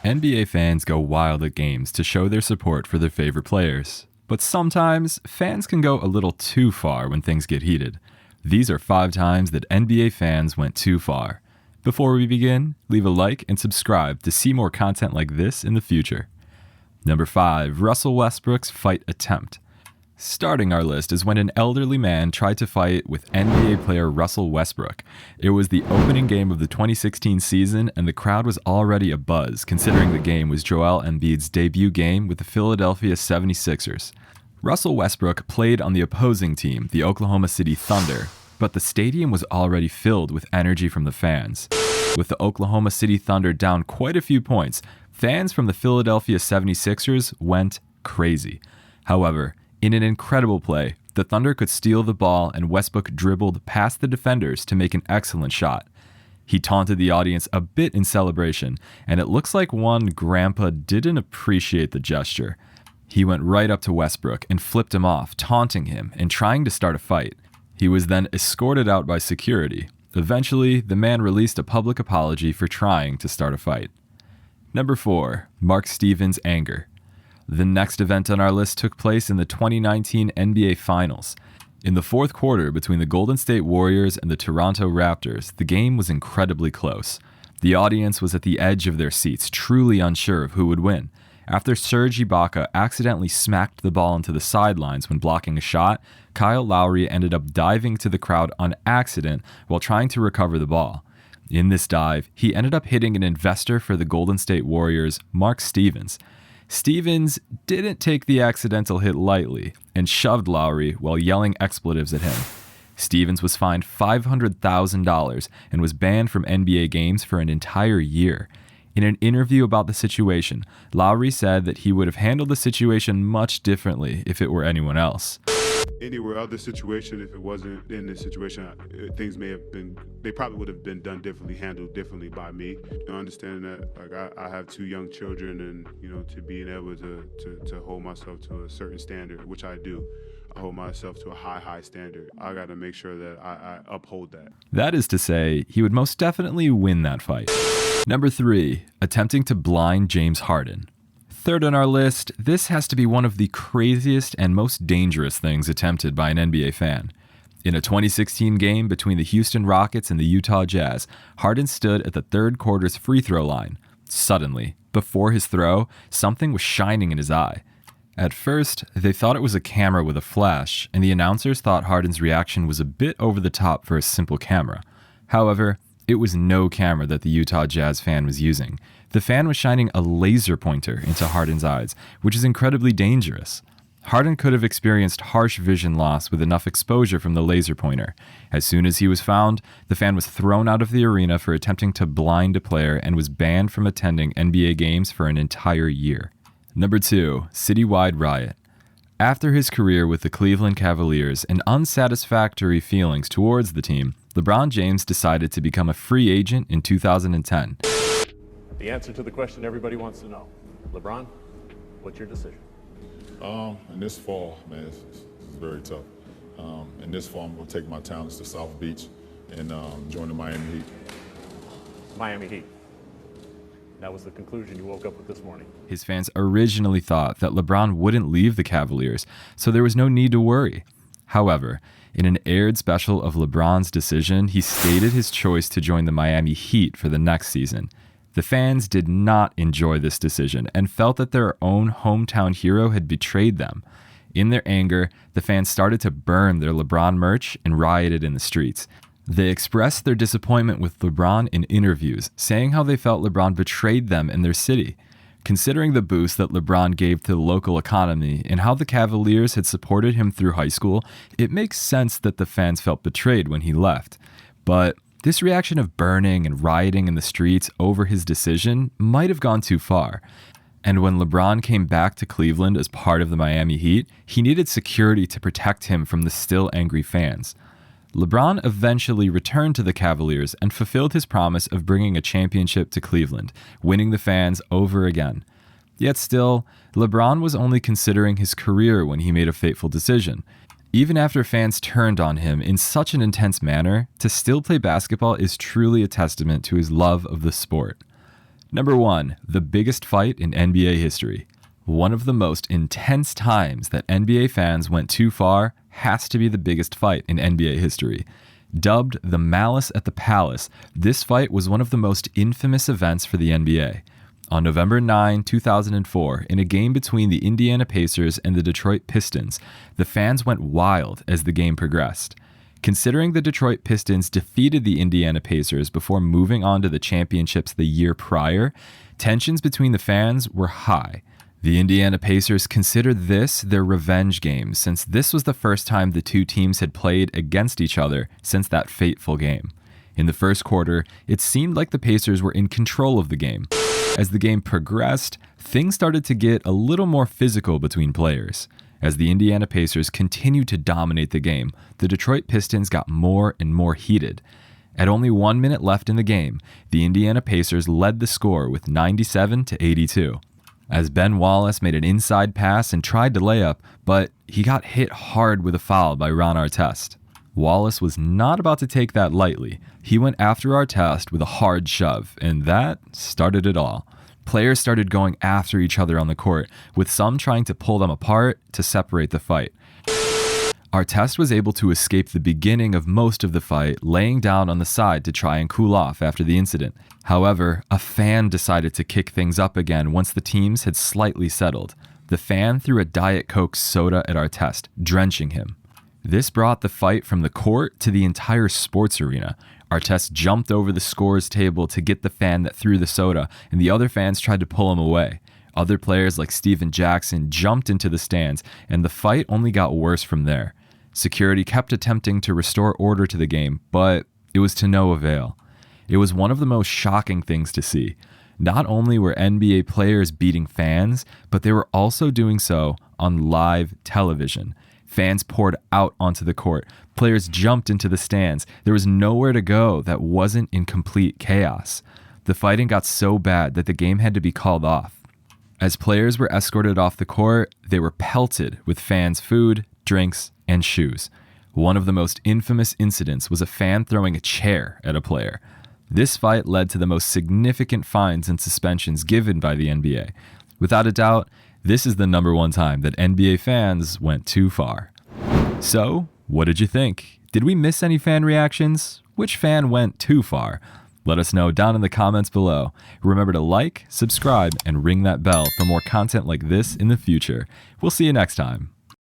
NBA fans go wild at games to show their support for their favorite players. But sometimes, fans can go a little too far when things get heated. These are 5 times that NBA fans went too far. Before we begin, leave a like and subscribe to see more content like this in the future. Number 5. Russell Westbrook's fight attempt. Starting our list is when an elderly man tried to fight with NBA player Russell Westbrook. It was the opening game of the 2016 season, and the crowd was already abuzz, considering the game was Joel Embiid's debut game with the Philadelphia 76ers. Russell Westbrook played on the opposing team, the Oklahoma City Thunder, but the stadium was already filled with energy from the fans. With the Oklahoma City Thunder down quite a few points, fans from the Philadelphia 76ers went crazy. However, in an incredible play, the Thunder could steal the ball and Westbrook dribbled past the defenders to make an excellent shot. He taunted the audience a bit in celebration, and it looks like one grandpa didn't appreciate the gesture. He went right up to Westbrook and flipped him off, taunting him and trying to start a fight. He was then escorted out by security. Eventually, the man released a public apology for trying to start a fight. Number 4. Mark Stevens' anger. The next event on our list took place in the 2019 NBA Finals. In the fourth quarter between the Golden State Warriors and the Toronto Raptors, the game was incredibly close. The audience was at the edge of their seats, truly unsure of who would win. After Serge Ibaka accidentally smacked the ball into the sidelines when blocking a shot, Kyle Lowry ended up diving to the crowd on accident while trying to recover the ball. In this dive, he ended up hitting an investor for the Golden State Warriors, Mark Stevens. Stevens didn't take the accidental hit lightly and shoved Lowry while yelling expletives at him. Stevens was fined $500,000 and was banned from NBA games for an entire year. In an interview about the situation, Lowry said that he would have handled the situation much differently if it were anyone else. Anywhere other situation, if it wasn't in this situation, things may have been, they probably would have been done differently, handled differently by me. Understanding that, like, I have 2 young children, and to being able to hold myself to a certain standard, which I do. I hold myself to a high standard. I got to make sure that I uphold that. That is to say, he would most definitely win that fight. Number 3, attempting to blind James Harden. Third on our list, this has to be one of the craziest and most dangerous things attempted by an NBA fan. In a 2016 game between the Houston Rockets and the Utah Jazz, Harden stood at the third quarter's free throw line. Suddenly, before his throw, something was shining in his eye. At first, they thought it was a camera with a flash, and the announcers thought Harden's reaction was a bit over the top for a simple camera. However, it was no camera that the Utah Jazz fan was using. The fan was shining a laser pointer into Harden's eyes, which is incredibly dangerous. Harden could have experienced harsh vision loss with enough exposure from the laser pointer. As soon as he was found, the fan was thrown out of the arena for attempting to blind a player and was banned from attending NBA games for an entire year. Number 2, citywide riot. After his career with the Cleveland Cavaliers and unsatisfactory feelings towards the team, LeBron James decided to become a free agent in 2010. The answer to the question everybody wants to know. LeBron, what's your decision? In this fall, man, it's very tough. In this fall, I'm going to take my talents to South Beach and join the Miami Heat. Miami Heat. That was the conclusion you woke up with this morning. His fans originally thought that LeBron wouldn't leave the Cavaliers, so there was no need to worry. However, in an aired special of LeBron's decision, he stated his choice to join the Miami Heat for the next season. The fans did not enjoy this decision and felt that their own hometown hero had betrayed them. In their anger, the fans started to burn their LeBron merch and rioted in the streets. They expressed their disappointment with LeBron in interviews, saying how they felt LeBron betrayed them in their city. Considering the boost that LeBron gave to the local economy and how the Cavaliers had supported him through high school, it makes sense that the fans felt betrayed when he left. But this reaction of burning and rioting in the streets over his decision might have gone too far. And when LeBron came back to Cleveland as part of the Miami Heat, he needed security to protect him from the still angry fans. LeBron eventually returned to the Cavaliers and fulfilled his promise of bringing a championship to Cleveland, winning the fans over again. Yet still, LeBron was only considering his career when he made a fateful decision. Even after fans turned on him in such an intense manner, to still play basketball is truly a testament to his love of the sport. Number 1, the biggest fight in NBA history. One of the most intense times that NBA fans went too far has to be the biggest fight in NBA history. Dubbed the Malice at the Palace, this fight was one of the most infamous events for the NBA. On November 9, 2004, in a game between the Indiana Pacers and the Detroit Pistons, the fans went wild as the game progressed. Considering the Detroit Pistons defeated the Indiana Pacers before moving on to the championships the year prior, tensions between the fans were high. The Indiana Pacers considered this their revenge game, since this was the first time the two teams had played against each other since that fateful game. In the first quarter, it seemed like the Pacers were in control of the game. As the game progressed, things started to get a little more physical between players. As the Indiana Pacers continued to dominate the game, the Detroit Pistons got more and more heated. At only 1 minute left in the game, the Indiana Pacers led the score with 97-82. As Ben Wallace made an inside pass and tried to lay up, but he got hit hard with a foul by Ron Artest. Wallace was not about to take that lightly. He went after Artest with a hard shove, and that started it all. Players started going after each other on the court, with some trying to pull them apart to separate the fight. Artest was able to escape the beginning of most of the fight, laying down on the side to try and cool off after the incident. However, a fan decided to kick things up again once the teams had slightly settled. The fan threw a Diet Coke soda at Artest, drenching him. This brought the fight from the court to the entire sports arena. Artest jumped over the scores table to get the fan that threw the soda, and the other fans tried to pull him away. Other players like Steven Jackson jumped into the stands, and the fight only got worse from there. Security kept attempting to restore order to the game, but it was to no avail. It was one of the most shocking things to see. Not only were NBA players beating fans, but they were also doing so on live television. Fans poured out onto the court. Players jumped into the stands. There was nowhere to go that wasn't in complete chaos. The fighting got so bad that the game had to be called off. As players were escorted off the court, they were pelted with fans' food, drinks, and shoes. One of the most infamous incidents was a fan throwing a chair at a player. This fight led to the most significant fines and suspensions given by the NBA. Without a doubt, this is the number one time that NBA fans went too far. So, what did you think? Did we miss any fan reactions? Which fan went too far? Let us know down in the comments below. Remember to like, subscribe, and ring that bell for more content like this in the future. We'll see you next time.